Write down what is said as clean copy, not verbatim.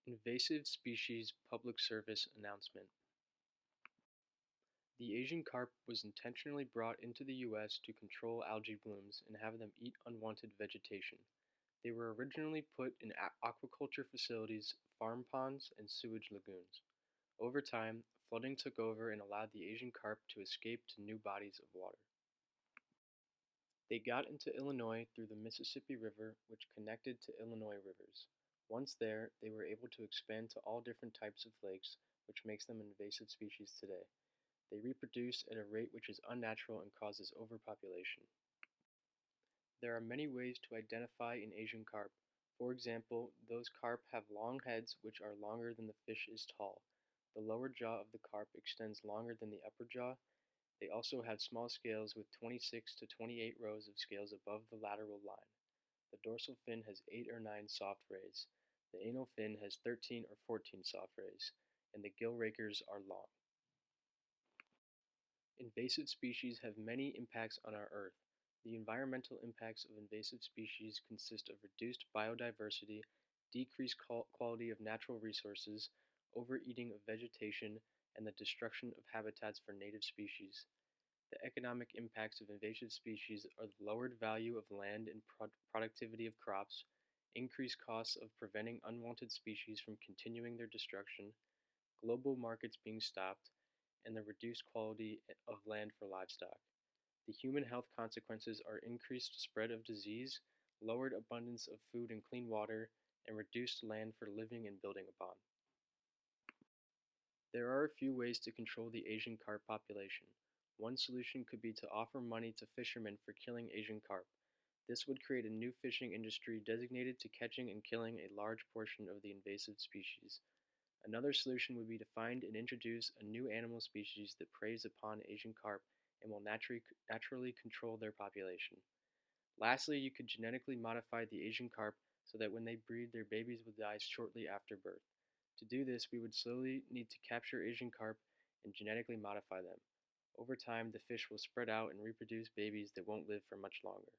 Invasive Species Public Service Announcement. The Asian carp was intentionally brought into the U.S. to control algae blooms and have them eat unwanted vegetation. They were originally put in aquaculture facilities, farm ponds, and sewage lagoons. Over time, flooding took over and allowed the Asian carp to escape to new bodies of water. They got into Illinois through the Mississippi River, which connected to Illinois rivers. Once there, they were able to expand to all different types of lakes, which makes them an invasive species today. They reproduce at a rate which is unnatural and causes overpopulation. There are many ways to identify an Asian carp. For example, those carp have long heads which are longer than the fish is tall. The lower jaw of the carp extends longer than the upper jaw. They also have small scales with 26 to 28 rows of scales above the lateral line. The dorsal fin has 8 or 9 soft rays. The anal fin has 13 or 14 soft rays, and the gill rakers are long. Invasive species have many impacts on our Earth. The environmental impacts of invasive species consist of reduced biodiversity, decreased quality of natural resources, overeating of vegetation, and the destruction of habitats for native species. The economic impacts of invasive species are the lowered value of land and productivity of crops, increased costs of preventing unwanted species from continuing their destruction, global markets being stopped, and the reduced quality of land for livestock. The human health consequences are increased spread of disease, lowered abundance of food and clean water, and reduced land for living and building upon. There are a few ways to control the Asian carp population. One solution could be to offer money to fishermen for killing Asian carp. This would create a new fishing industry designated to catching and killing a large portion of the invasive species. Another solution would be to find and introduce a new animal species that preys upon Asian carp and will naturally control their population. Lastly, you could genetically modify the Asian carp so that when they breed, their babies would die shortly after birth. To do this, we would slowly need to capture Asian carp and genetically modify them. Over time, the fish will spread out and reproduce babies that won't live for much longer.